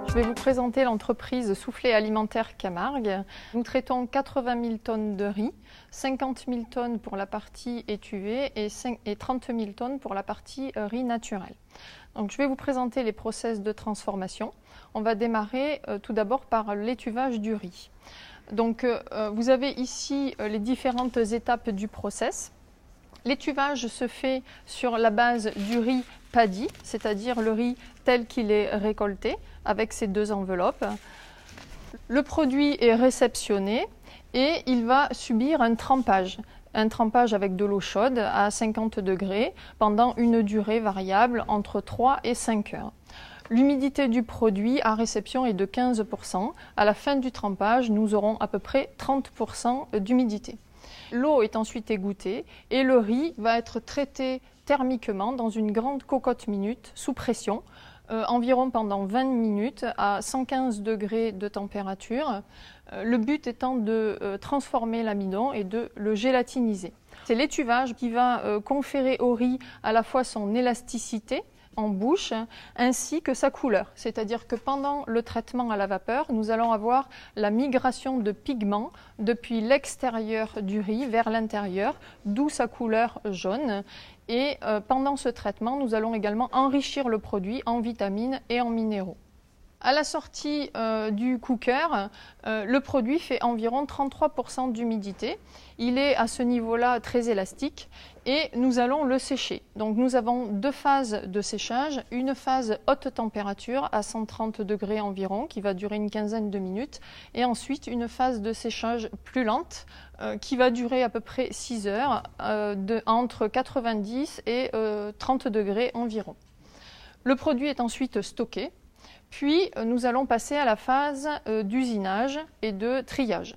Je vais vous présenter l'entreprise Soufflet Alimentaire Camargue. Nous traitons 80 000 tonnes de riz, 50 000 tonnes pour la partie étuvée et 30 000 tonnes pour la partie riz naturel. Donc, je vais vous présenter les process de transformation. On va démarrer tout d'abord par l'étuvage du riz. Donc, vous avez ici les différentes étapes du process. L'étuvage se fait sur la base du riz paddy, c'est-à-dire le riz tel qu'il est récolté, avec ces deux enveloppes. Le produit est réceptionné et il va subir un trempage avec de l'eau chaude à 50 degrés pendant une durée variable entre 3 et 5 heures. L'humidité du produit à réception est de 15%. À la fin du trempage, nous aurons à peu près 30% d'humidité. L'eau est ensuite égouttée et le riz va être traité thermiquement dans une grande cocotte minute sous pression, environ pendant 20 minutes à 115 degrés de température. Le but étant de transformer l'amidon et de le gélatiniser. C'est l'étuvage qui va conférer au riz à la fois son élasticité en bouche ainsi que sa couleur. C'est-à-dire que pendant le traitement à la vapeur, nous allons avoir la migration de pigments depuis l'extérieur du riz vers l'intérieur, d'où sa couleur jaune. Et pendant ce traitement, nous allons également enrichir le produit en vitamines et en minéraux. À la sortie du cooker, le produit fait environ 33% d'humidité. Il est à ce niveau-là très élastique et nous allons le sécher. Donc nous avons deux phases de séchage, une phase haute température à 130 degrés environ qui va durer une quinzaine de minutes et ensuite une phase de séchage plus lente qui va durer à peu près 6 heures entre 90 et 30 degrés environ. Le produit est ensuite stocké. Puis, nous allons passer à la phase d'usinage et de triage.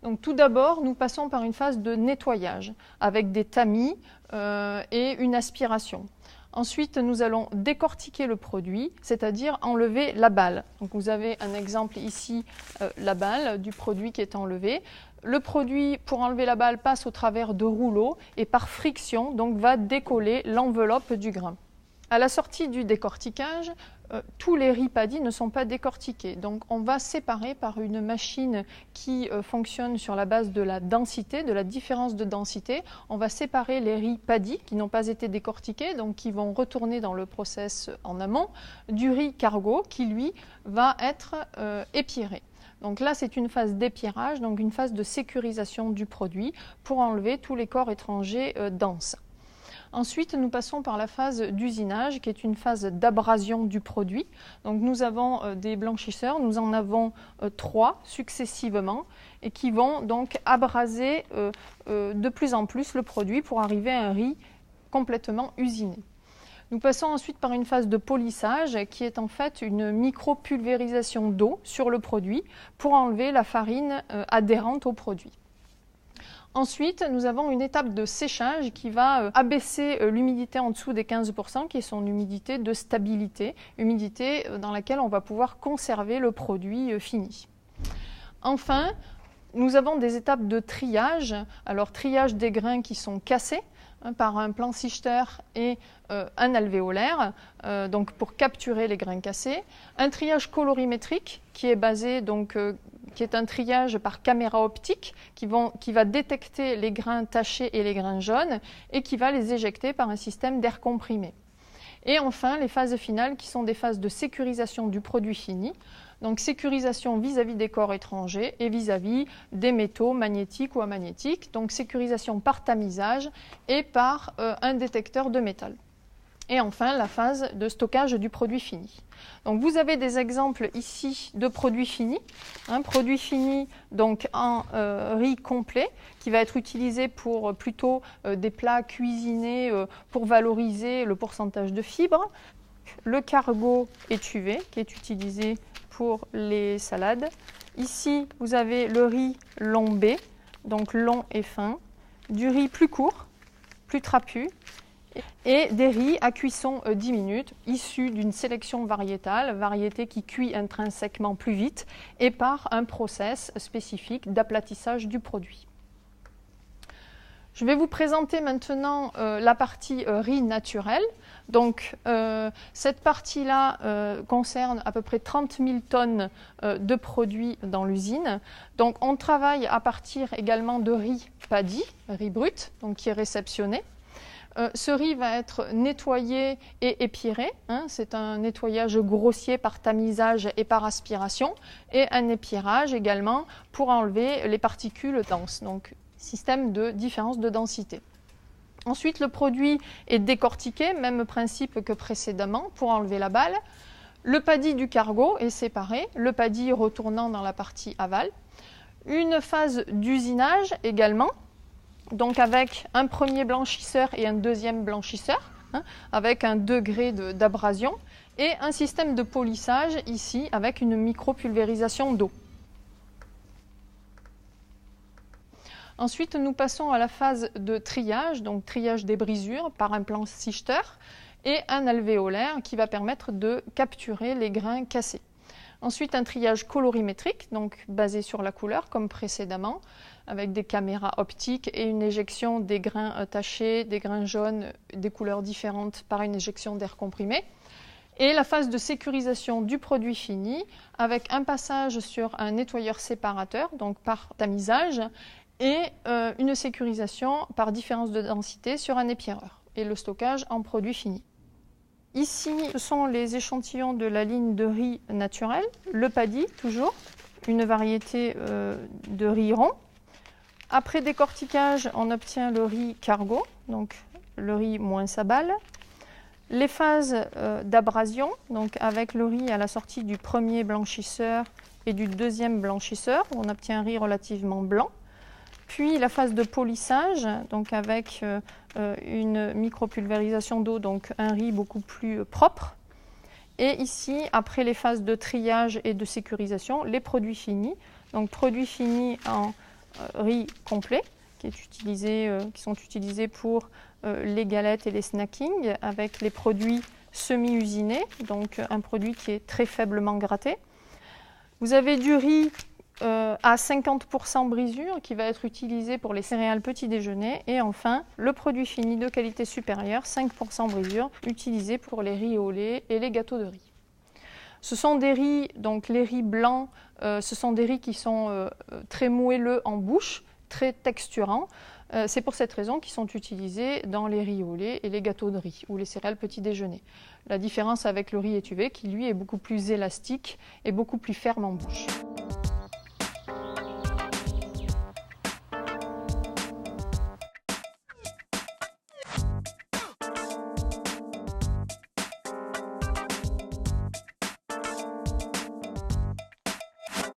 Donc, tout d'abord, nous passons par une phase de nettoyage avec des tamis et une aspiration. Ensuite, nous allons décortiquer le produit, c'est-à-dire enlever la balle. Donc, vous avez un exemple ici, la balle du produit qui est enlevé. Le produit, pour enlever la balle, passe au travers de rouleaux et par friction, donc va décoller l'enveloppe du grain. À la sortie du décortiquage, tous les riz paddy ne sont pas décortiqués. Donc on va séparer par une machine qui fonctionne sur la base de la densité, de la différence de densité. On va séparer les riz paddy qui n'ont pas été décortiqués, donc qui vont retourner dans le process en amont, du riz cargo qui lui va être épieré. Donc là, c'est une phase d'épierrage, donc une phase de sécurisation du produit pour enlever tous les corps étrangers denses. Ensuite, nous passons par la phase d'usinage, qui est une phase d'abrasion du produit. Donc, nous avons des blanchisseurs, nous en avons 3 successivement, et qui vont donc abraser de plus en plus le produit pour arriver à un riz complètement usiné. Nous passons ensuite par une phase de polissage, qui est en fait une micro-pulvérisation d'eau sur le produit pour enlever la farine adhérente au produit. Ensuite, nous avons une étape de séchage qui va abaisser l'humidité en dessous des 15%, qui est son humidité de stabilité, humidité dans laquelle on va pouvoir conserver le produit fini. Enfin, nous avons des étapes de triage. Alors, triage des grains qui sont cassés par un Planschichter et un alvéolaire, donc pour capturer les grains cassés. Un triage colorimétrique qui est basé donc qui est un triage par caméra optique qui va détecter les grains tachés et les grains jaunes et qui va les éjecter par un système d'air comprimé. Et enfin, les phases finales qui sont des phases de sécurisation du produit fini. Donc sécurisation vis-à-vis des corps étrangers et vis-à-vis des métaux magnétiques ou amagnétiques. Donc sécurisation par tamisage et par un détecteur de métal. Et enfin, la phase de stockage du produit fini. Donc vous avez des exemples ici de produits finis. Un produit fini donc en riz complet qui va être utilisé pour plutôt des plats cuisinés pour valoriser le pourcentage de fibres. Le cargo étuvé qui est utilisé pour les salades. Ici, vous avez le riz lombé, donc long et fin, du riz plus court, plus trapu, et des riz à cuisson 10 minutes, issus d'une sélection variétale, variété qui cuit intrinsèquement plus vite, et par un process spécifique d'aplatissage du produit. Je vais vous présenter maintenant la partie riz naturel. Donc cette partie-là concerne à peu près 30 000 tonnes de produits dans l'usine. Donc on travaille à partir également de riz paddy, riz brut, donc qui est réceptionné. Ce riz va être nettoyé et épiré. C'est un nettoyage grossier par tamisage et par aspiration, et un épirage également pour enlever les particules denses. Donc système de différence de densité. Ensuite, le produit est décortiqué, même principe que précédemment, pour enlever la balle. Le paddy du cargo est séparé, le paddy retournant dans la partie aval. Une phase d'usinage également, donc avec un premier blanchisseur et un deuxième blanchisseur, avec un degré d'abrasion, et un système de polissage ici avec une micro-pulvérisation d'eau. Ensuite, nous passons à la phase de triage, donc triage des brisures par un plan Sichter et un alvéolaire qui va permettre de capturer les grains cassés. Ensuite, un triage colorimétrique, donc basé sur la couleur comme précédemment, avec des caméras optiques et une éjection des grains tachés, des grains jaunes, des couleurs différentes par une éjection d'air comprimé. Et la phase de sécurisation du produit fini avec un passage sur un nettoyeur séparateur, donc par tamisage, et une sécurisation par différence de densité sur un épireur, et le stockage en produit fini. Ici, ce sont les échantillons de la ligne de riz naturel, le paddy toujours, une variété de riz rond. Après décortiquage, on obtient le riz cargo, donc le riz moins sa balle. Les phases d'abrasion, donc avec le riz à la sortie du premier blanchisseur et du deuxième blanchisseur, on obtient un riz relativement blanc. Puis la phase de polissage, donc avec une micropulvérisation d'eau, donc un riz beaucoup plus propre. Et ici, après les phases de triage et de sécurisation, les produits finis. Donc produits finis en riz complet, qui sont utilisés pour les galettes et les snackings, avec les produits semi-usinés, donc un produit qui est très faiblement gratté. Vous avez du riz à 50% brisure qui va être utilisé pour les céréales petit déjeuner, et enfin le produit fini de qualité supérieure, 5% brisure, utilisé pour les riz au lait et les gâteaux de riz. Ce sont des riz, donc les riz blancs, ce sont des riz qui sont très moelleux en bouche, très texturants. C'est pour cette raison qu'ils sont utilisés dans les riz au lait et les gâteaux de riz ou les céréales petit déjeuner. La différence avec le riz étuvé qui lui est beaucoup plus élastique et beaucoup plus ferme en bouche.